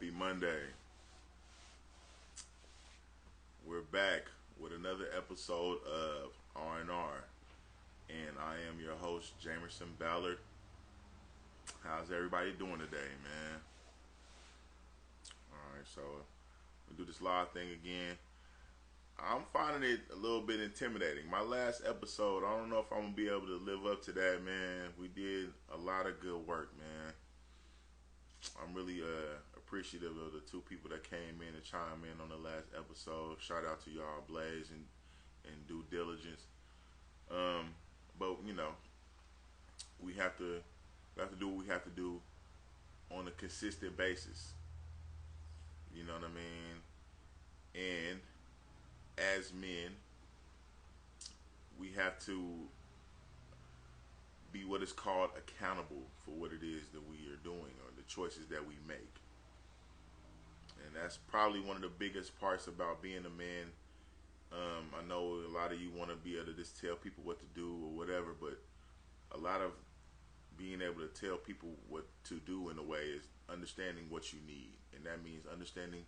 Happy Monday. We're back with another episode of R&R. And I am your host, Jamerson, Ballard. How's everybody doing today, man? Alright, so we do this live thing again. I'm finding it a little bit intimidating. My last episode, I don't know if I'm going to be able to live up to that, man. We did a lot of good work, man. I'm really appreciative of the two people that came in and chimed in on the last episode. Shout out to y'all, Blaze and Due Diligence. But you know, we have to do what we have to do on a consistent basis. You know what I mean? And as men, we have to be what is called accountable for what it is that we are doing or the choices that we make. And that's probably one of the biggest parts about being a man. I know a lot of you want to be able to just tell people what to do or whatever, but a lot of being able to tell people what to do in a way is understanding what you need. And that means understanding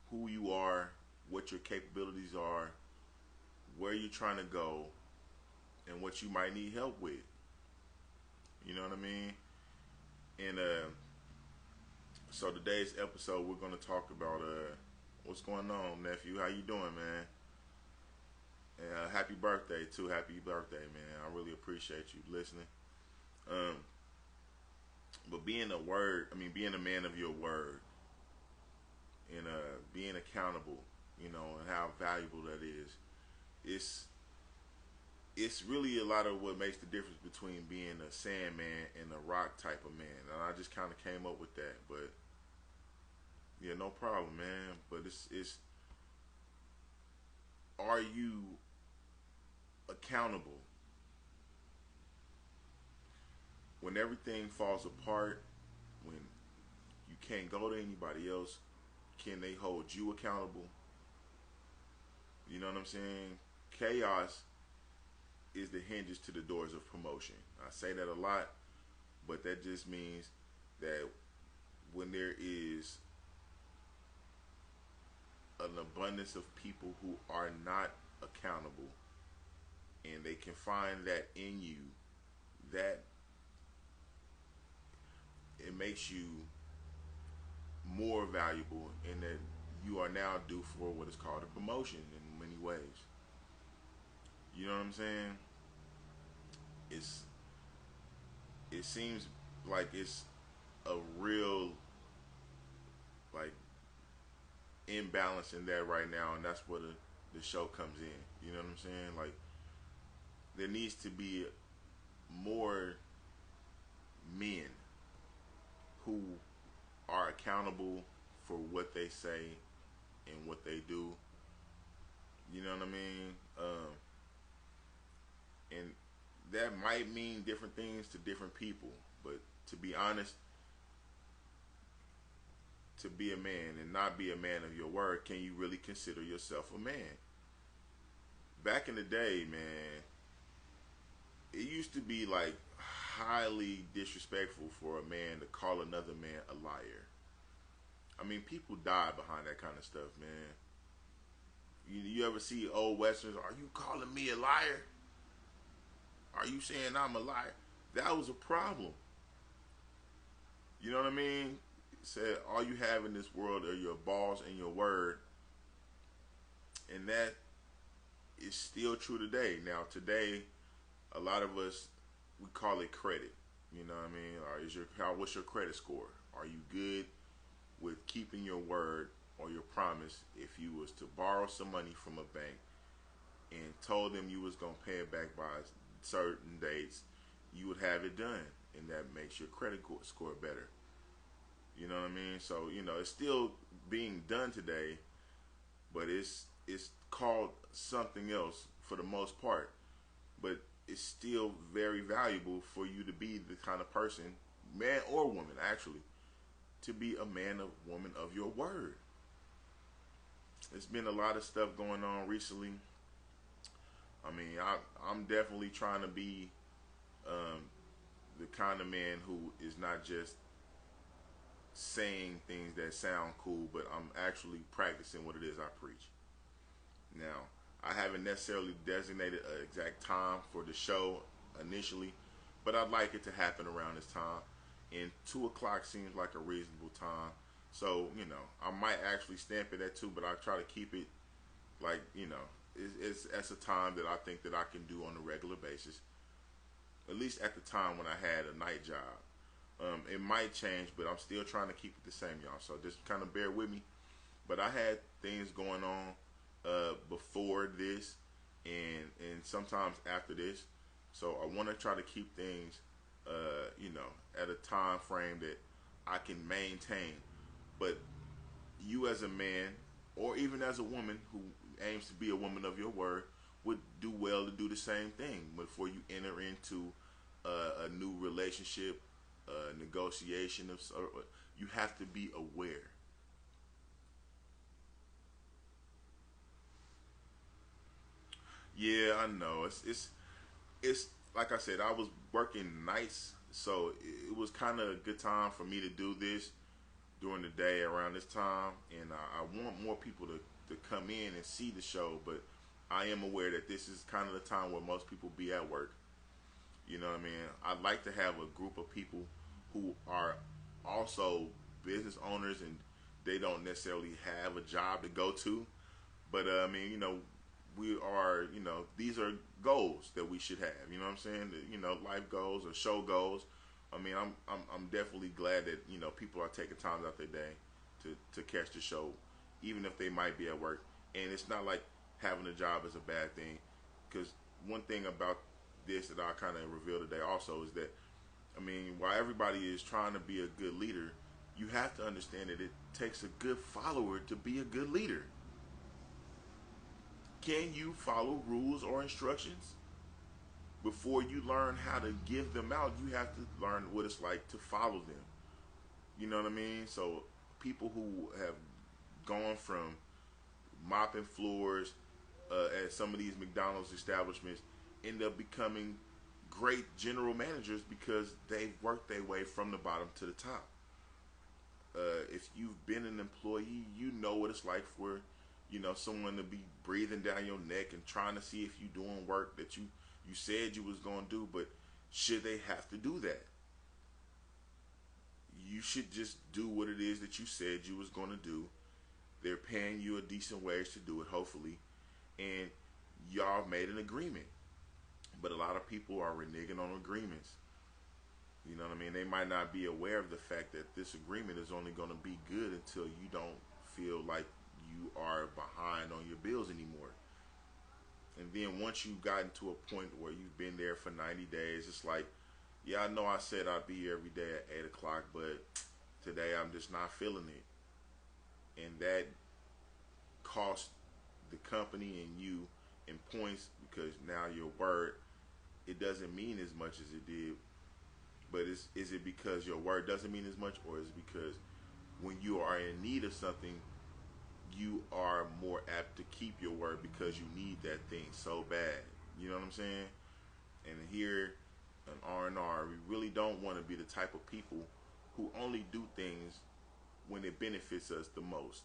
who you are, what your capabilities are, where you're trying to go, and what you might need help with. You know what I mean? And so today's episode, we're going to talk about what's going on, nephew. How you doing, man? And happy birthday, too. Happy birthday, man. I really appreciate you listening. But being a man of your word and being accountable, you know, and how valuable that is. It's really a lot of what makes the difference between being a sand man and a rock type of man. And I just kind of came up with that, but yeah, no problem, man. But it's are you accountable when everything falls apart, when you can't go to anybody else? Can they hold you accountable? You know what I'm saying? Chaos is the hinges to the doors of promotion. I say that a lot, but that just means that when there is an abundance of people who are not accountable and they can find that in you, that it makes you more valuable and that you are now due for what is called a promotion in many ways. You know what I'm saying? It seems like it's a real like imbalance in that right now, and that's where the show comes in. You know what I'm saying? Like there needs to be more men who are accountable for what they say and what they do. You know what I mean? And that might mean different things to different people, but to be honest, to be a man and not be a man of your word, can you really consider yourself a man? Back in the day, man, it used to be like highly disrespectful for a man to call another man a liar. I mean, people die behind that kind of stuff, man. You ever see old westerns? Are you calling me a liar? Are you saying I'm a liar? That was a problem. You know what I mean? It said all you have in this world are your balls and your word. And that is still true today. Now, today, a lot of us, we call it credit. You know what I mean? Or what's your credit score? Are you good with keeping your word or your promise? If you was to borrow some money from a bank and told them you was going to pay it back by certain dates, you would have it done, and that makes your credit score better. You know what I mean? So, you know, it's still being done today, but it's called something else for the most part. But it's still very valuable for you to be the kind of person, man or woman actually, to be a man or woman of your word. There's been a lot of stuff going on recently. I mean, I'm definitely trying to be the kind of man who is not just saying things that sound cool, but I'm actually practicing what it is I preach. Now, I haven't necessarily designated an exact time for the show initially, but I'd like it to happen around this time. And 2 o'clock seems like a reasonable time. So, I might actually stamp it at 2, but I try to keep it like, it's a time that I think that I can do on a regular basis. At least at the time when I had a night job. It might change, but I'm still trying to keep it the same, y'all. So just kind of bear with me. But I had things going on before this and sometimes after this. So I want to try to keep things, at a time frame that I can maintain. But you as a man, or even as a woman who aims to be a woman of your word, would do well to do the same thing before you enter into a new relationship, negotiation of. You have to be aware. Yeah, I know. It's like I said, I was working nights, so it was kind of a good time for me to do this during the day around this time, and I want more people to come in and see the show, but I am aware that this is kind of the time where most people be at work. You know what I mean? I'd like to have a group of people who are also business owners and they don't necessarily have a job to go to. But I mean, we are, these are goals that we should have. You know what I'm saying? Life goals or show goals. I mean, I'm definitely glad that people are taking time out their day to catch the show, even if they might be at work. And it's not like having a job is a bad thing, because one thing about this that I kind of reveal today also is that, I mean, while everybody is trying to be a good leader, you have to understand that it takes a good follower to be a good leader. Can you follow rules or instructions? Before you learn how to give them out, you have to learn what it's like to follow them. You know what I mean? So people who have gone from mopping floors at some of these McDonald's establishments end up becoming great general managers because they've worked their way from the bottom to the top. If you've been an employee, you know what it's like for someone to be breathing down your neck and trying to see if you doing work that you said you was gonna do, but should they have to do that? You should just do what it is that you said you was gonna do. They're paying you a decent wage to do it, hopefully, and y'all made an agreement. But a lot of people are reneging on agreements. You know what I mean? They might not be aware of the fact that this agreement is only going to be good until you don't feel like you are behind on your bills anymore. And then once you've gotten to a point where you've been there for 90 days, it's like, yeah, I know I said I'd be here every day at 8 o'clock, but today I'm just not feeling it. And that costs the company and you in points, because now your word, it doesn't mean as much as it did. But is it because your word doesn't mean as much, or is it because when you are in need of something, you are more apt to keep your word because you need that thing so bad? You know what I'm saying? And here in R&R, we really don't want to be the type of people who only do things when it benefits us the most.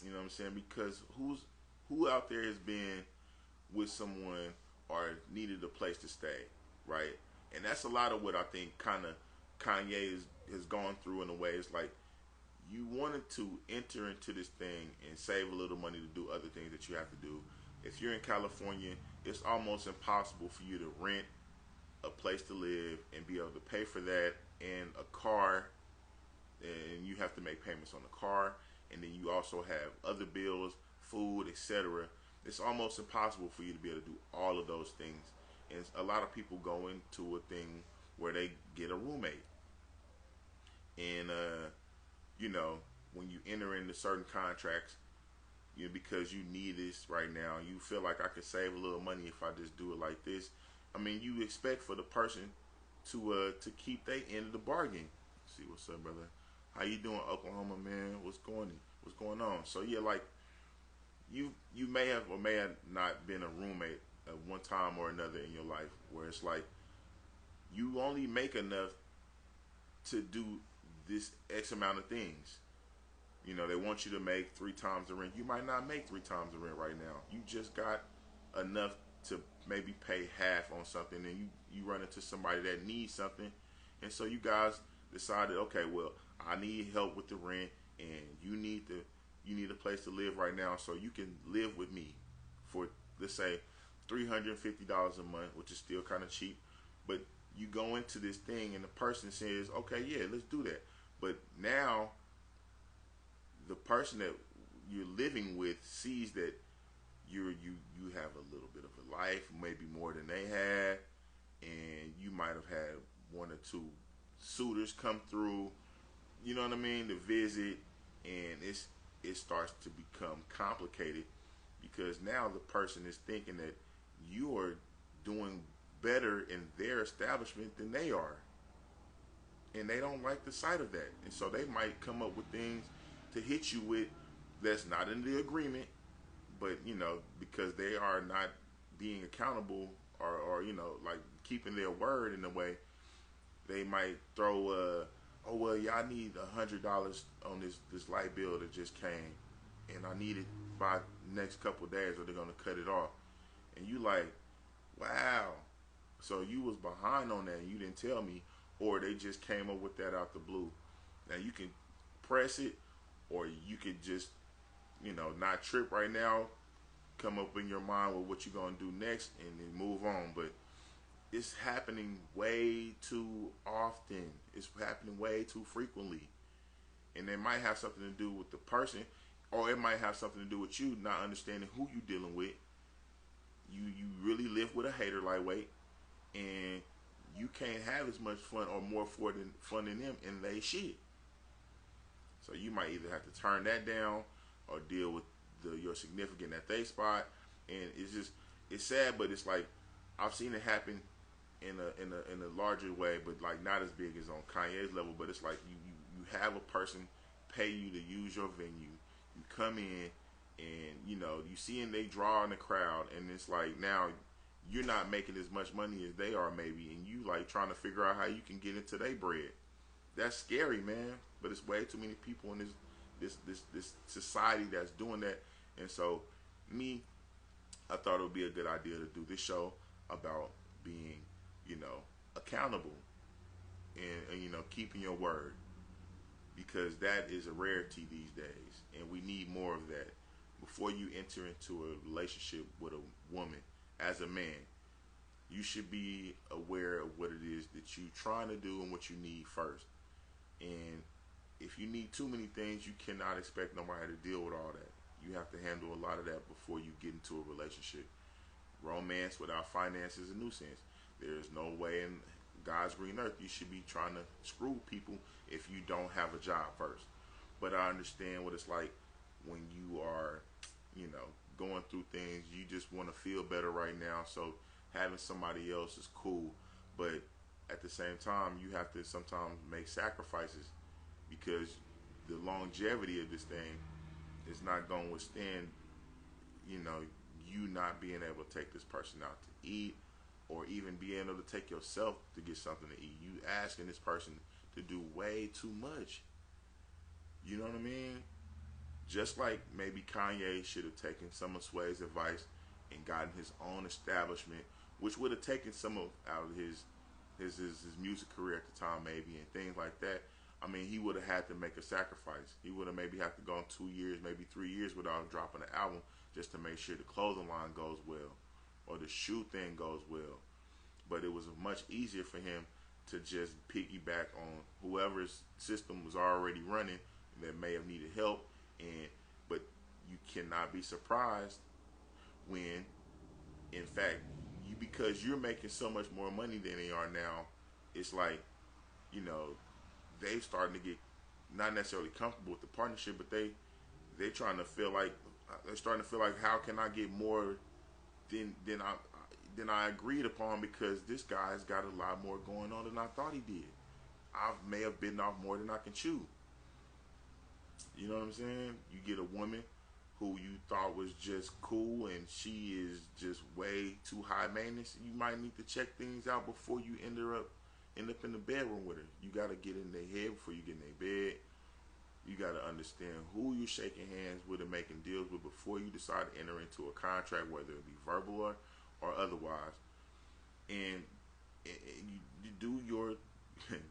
You know what I'm saying? Because who out there has been with someone or needed a place to stay, right? And that's a lot of what I think kind of Kanye has gone through in a way. It's like you wanted to enter into this thing and save a little money to do other things that you have to do. If you're in California, it's almost impossible for you to rent a place to live and be able to pay for that and a car, and you have to make payments on the car, and then you also have other bills, food, etc. It's almost impossible for you to be able to do all of those things. And a lot of people go into a thing where they get a roommate. And, when you enter into certain contracts, because you need this right now, you feel like I could save a little money if I just do it like this. I mean, you expect for the person to keep their end of the bargain. See what's up, brother? How you doing, Oklahoma, man? What's going on? So yeah, like you may have or may have not been a roommate at one time or another in your life, where it's like you only make enough to do this X amount of things. You know, they want you to make 3 times the rent. You might not make 3 times the rent right now. You just got enough to maybe pay half on something, and you run into somebody that needs something, and so you guys decided, okay, well, I need help with the rent, and you need a place to live right now, so you can live with me for, let's say, $350 a month, which is still kind of cheap. But you go into this thing, and the person says, okay, yeah, let's do that. But now the person that you're living with sees that you have a little bit of a life, maybe more than they had, and you might have had 1 or 2 suitors come through, you know what I mean, to visit, and it starts to become complicated because now the person is thinking that you are doing better in their establishment than they are, and they don't like the sight of that, and so they might come up with things to hit you with that's not in the agreement, but you know, because they are not being accountable, or you know, like keeping their word in a way, they might throw oh well, yeah, I need $100 on this light bill that just came, and I need it by next couple of days or they're gonna cut it off. And you like, wow, so you was behind on that and you didn't tell me, or they just came up with that out the blue. Now you can press it, or you could just, you know, not trip right now, come up in your mind with what you're gonna do next, and then move on. But it's happening way too often. It's happening way too frequently, and it might have something to do with the person, or it might have something to do with you not understanding who you're dealing with. You really live with a hater lightweight, and you can't have as much fun or more fun than them, and they shit. So you might either have to turn that down or deal with your significant at they spot, and it's sad, but it's like I've seen it happen in a larger way, but like not as big as on Kanye's level. But it's like you have a person pay you to use your venue. You come in, and you know, you see them, they draw in the crowd, and it's like now you're not making as much money as they are maybe, and you like trying to figure out how you can get into their bread. That's scary, man. But it's way too many people in this society that's doing that. And so I thought it would be a good idea to do this show about being, you know, accountable, and you know, keeping your word, because that is a rarity these days, and we need more of that. Before you enter into a relationship with a woman, as a man, you should be aware of what it is that you're trying to do and what you need first. And if you need too many things, you cannot expect nobody to deal with all that. You have to handle a lot of that before you get into a relationship. Romance without finance is a nuisance. There's no way in God's green earth you should be trying to screw people if you don't have a job first. But I understand what it's like when you are, you know, going through things. You just want to feel better right now, so having somebody else is cool. But at the same time, you have to sometimes make sacrifices, because the longevity of this thing is not going to withstand, you know, you not being able to take this person out to eat, or even being able to take yourself to get something to eat. You asking this person to do way too much. You know what I mean? Just like maybe Kanye should have taken some of Sway's advice and gotten his own establishment, which would have taken some of out of his music career at the time, maybe, and things like that. I mean, he would have had to make a sacrifice. He would have maybe had to go 2 years, maybe 3 years without dropping an album, just to make sure the clothing line goes well, or the shoe thing goes well. But it was much easier for him to just piggyback on whoever's system was already running that may have needed help. But you cannot be surprised when, in fact, because you're making so much more money than they are now, it's like, you know, they're starting to get not necessarily comfortable with the partnership, but they're trying to feel like, how can I get more than I agreed upon, because this guy's got a lot more going on than I thought he did. I may have bitten off more than I can chew. You know what I'm saying? You get a woman who you thought was just cool, and she is just way too high maintenance. You might need to check things out before you end her up end up in the bedroom with her. You got to get in their head before you get in their bed. You got to understand who you're shaking hands with and making deals with before you decide to enter into a contract, whether it be verbal or otherwise. And you do your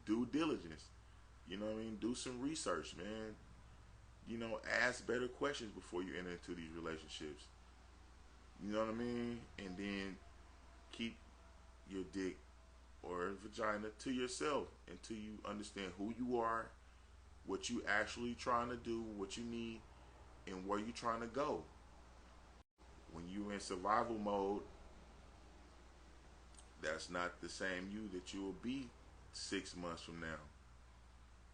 due diligence. You know what I mean? Do some research, man. You know, ask better questions before you enter into these relationships. You know what I mean? And then keep your dick or vagina to yourself until you understand who you are, what you actually trying to do, what you need, and where you trying to go. When you're in survival mode, that's not the same you that you will be 6 months from now.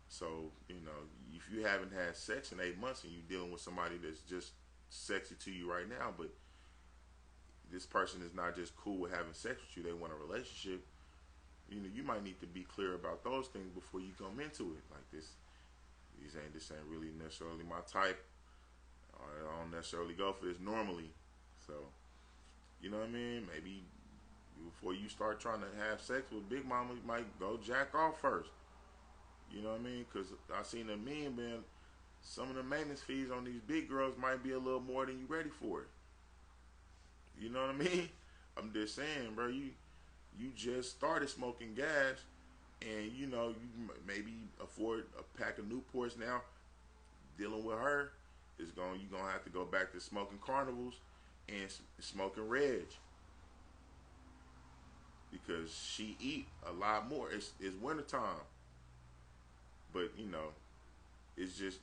So, you know, if you haven't had sex in 8 months and you're dealing with somebody that's just sexy to you right now, but this person is not just cool with having sex with you, they want a relationship, you know, you might need to be clear about those things before you come into it. Like this ain't really necessarily my type. I don't necessarily go for this normally. So, you know what I mean? Maybe before you start trying to have sex with Big Mama, you might go jack off first. You know what I mean? Because I seen a meme, man, some of the maintenance fees on these big girls might be a little more than you ready for it. You know what I mean? I'm just saying, bro, you just started smoking gas, and you know, you maybe afford a pack of Newports now. Dealing with her you're gonna have to go back to smoking Carnivals and smoking Reg, because she eat a lot more. It's wintertime, but you know, it's just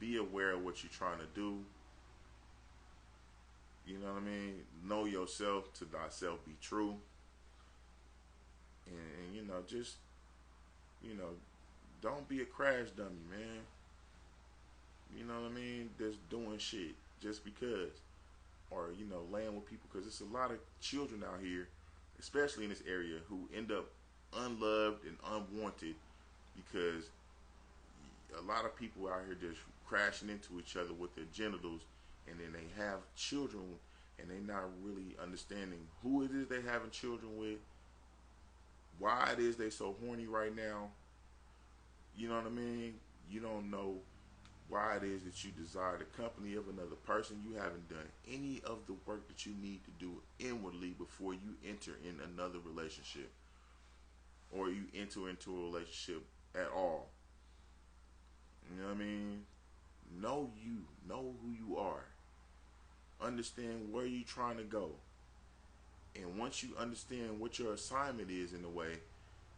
be aware of what you're trying to do. You know what I mean? Know yourself, to thyself be true. And you know, just, you know, don't be a crash dummy, man. You know what I mean? Just doing shit just because. Or, you know, laying with people, because there's a lot of children out here, especially in this area, who end up unloved and unwanted because a lot of people out here just crashing into each other with their genitals, and then they have children, and they not really understanding who it is they having children with, why it is they so horny right now. You know what I mean? You don't know why it is that you desire the company of another person. You haven't done any of the work that you need to do inwardly before you enter in another relationship, or you enter into a relationship at all. You know what I mean? Know you. Know who you are. Understand where you're trying to go. And once you understand what your assignment is in a way,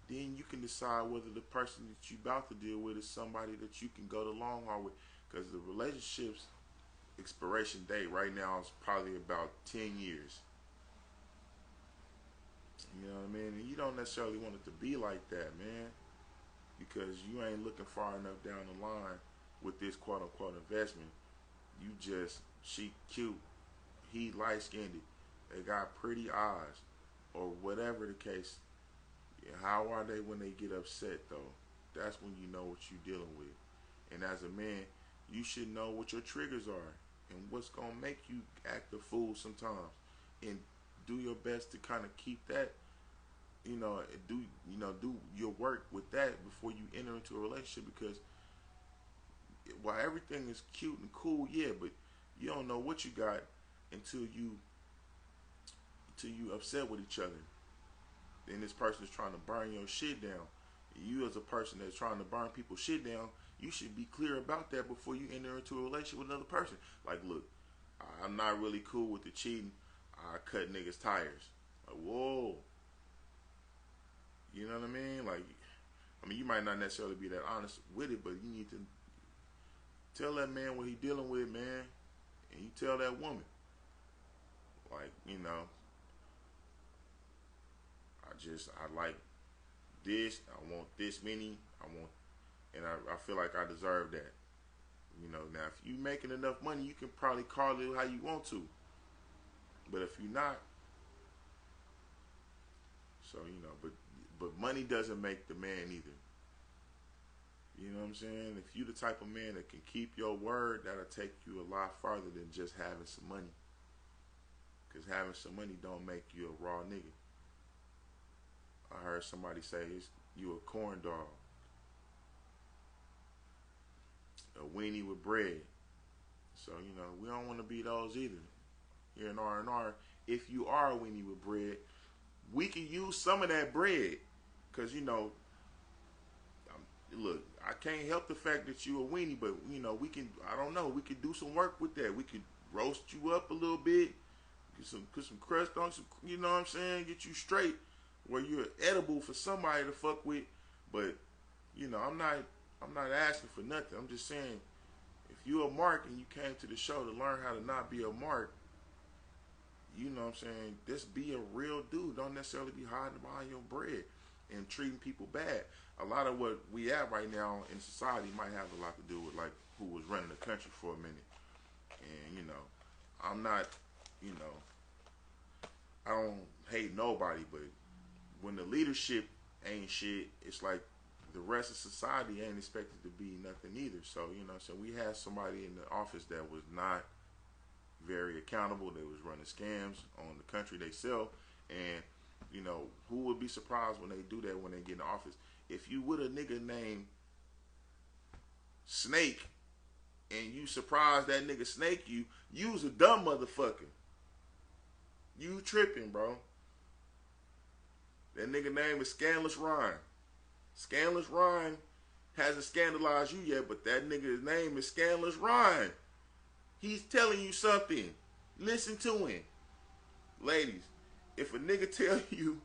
then you can decide whether the person that you're about to deal with is somebody that you can go the long haul with. Because the relationship's expiration date right now is probably about 10 years. You know what I mean? And you don't necessarily want it to be like that, man. Because you ain't looking far enough down the line with this quote-unquote investment. You just, she cute, he light-skinned, they got pretty eyes, or whatever the case. How are they when they get upset, though? That's when you know what you're dealing with. And as a man, you should know what your triggers are and what's going to make you act a fool sometimes. And do your best to kind of keep that, do your work with that before you enter into a relationship. Because while everything is cute and cool, yeah, but you don't know what you got until you upset with each other. Then this person is trying to burn your shit down. You, as a person that's trying to burn people's shit down, you should be clear about that before you enter into a relationship with another person. Like, look, I'm not really cool with the cheating. I cut niggas' tires. Like, whoa. You know what I mean? Like, you might not necessarily be that honest with it, but you need to tell that man what he dealing with, man. And you tell that woman. Like, I like this, I want this many, and I feel like I deserve that. Now if you making enough money, you can probably call it how you want to. But if you're not, so but money doesn't make the man either. You know what I'm saying? If you the type of man that can keep your word, that'll take you a lot farther than just having some money. Because having some money don't make you a raw nigga. I heard somebody say you a corn dog, a weenie with bread. So we don't want to be those either. Here in R&R, if you are a weenie with bread, we can use some of that bread, cause look, I can't help the fact that you a weenie, but we can. I don't know. We could do some work with that. We could roast you up a little bit, put some crust on some. You know what I'm saying? Get you straight where you're edible for somebody to fuck with. But I'm not asking for nothing. I'm just saying, if you a mark and you came to the show to learn how to not be a mark, you know what I'm saying? Just be a real dude. Don't necessarily be hiding behind your bread and treating people bad. A lot of what we have right now in society might have a lot to do with like who was running the country for a minute. And I'm not, I don't hate nobody, but when the leadership ain't shit, it's like the rest of society ain't expected to be nothing either. So so we had somebody in the office that was not very accountable. They was running scams on the country they sell, and who would be surprised when they do that when they get in office? If you with a nigga named Snake and you surprise that nigga Snake, you's a dumb motherfucker. You tripping, bro. That nigga name is Scandalous Ryan. Scandalous Ryan hasn't scandalized you yet, but that nigga's name is Scandalous Ryan. He's telling you something. Listen to him. Ladies, if a nigga tell you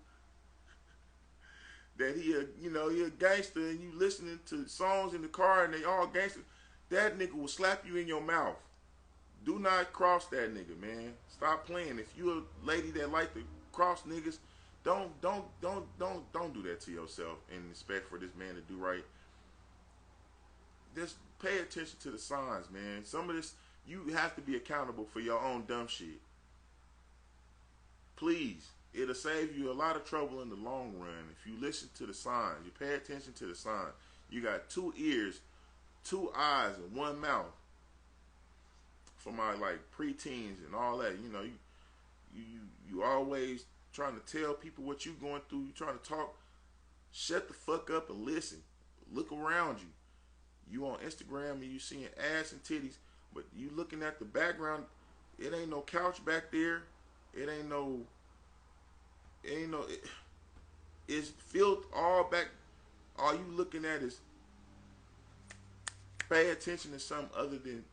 that he a gangster and you listening to songs in the car and they all gangster, that nigga will slap you in your mouth. Do not cross that nigga, man. Stop playing. If you a lady that like to cross niggas, don't do that to yourself and expect for this man to do right. Just pay attention to the signs, man. Some of this, you have to be accountable for your own dumb shit. Please. It'll save you a lot of trouble in the long run if you listen to the signs. You pay attention to the signs. You got 2 ears, 2 eyes, and 1 mouth. For my like preteens and all that, you always trying to tell people what you going through. You trying to talk. Shut the fuck up and listen. Look around you. You on Instagram and you seeing ass and titties, but you looking at the background. It ain't no couch back there. It's filth all back. All you looking at is, pay attention to something other than,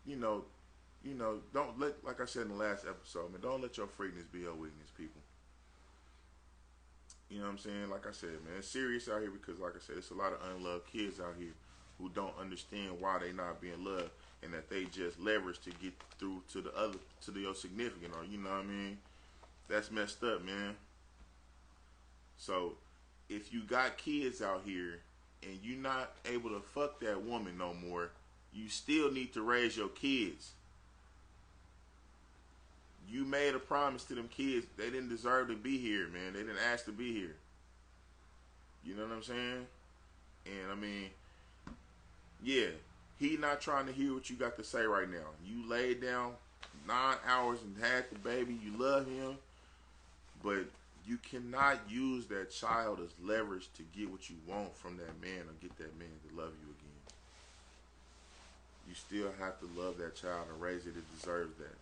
don't let, like I said in the last episode, man, don't let your freakness be your weakness, people. You know what I'm saying? Like I said, man, it's serious out here because, like I said, it's a lot of unloved kids out here who don't understand why they not being loved and that they just leverage to get through to your significant, or, you know what I mean? That's messed up, man. So, if you got kids out here and you're not able to fuck that woman no more, you still need to raise your kids. You made a promise to them kids. They didn't deserve to be here, man. They didn't ask to be here. You know what I'm saying? And I mean, yeah, he not trying to hear what you got to say right now. You laid down 9 hours and had the baby. You love him, but you cannot use that child as leverage to get what you want from that man or get that man to love you again. You still have to love that child and raise it. It deserves that.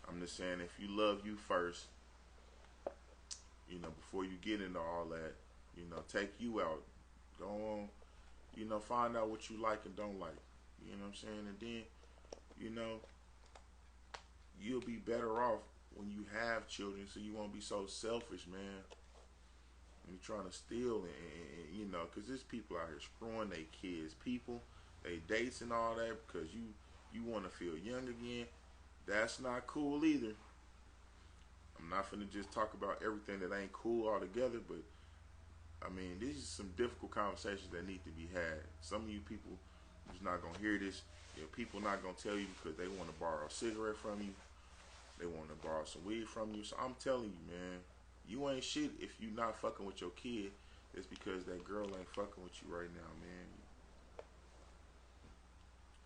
I'm just saying, if you love you first, before you get into all that, take you out. Go on, find out what you like and don't like. You know what I'm saying? And then, you'll be better off when you have children, so you won't be so selfish, man. And you're trying to steal and because there's people out here screwing their kids, people, they dates and all that because you want to feel young again. That's not cool either. I'm not finna just talk about everything that ain't cool altogether, but I mean, these are some difficult conversations that need to be had. Some of you people is not gonna hear this. People not gonna tell you because they want to borrow a cigarette from you. They want to borrow some weed from you. So I'm telling you, man, you ain't shit if you not fucking with your kid. It's because that girl ain't fucking with you right now, man.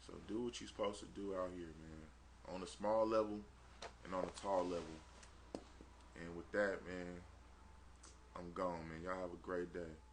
So do what you're supposed to do out here, man. On a small level and on a tall level. And with that, man, I'm gone, man. Y'all have a great day.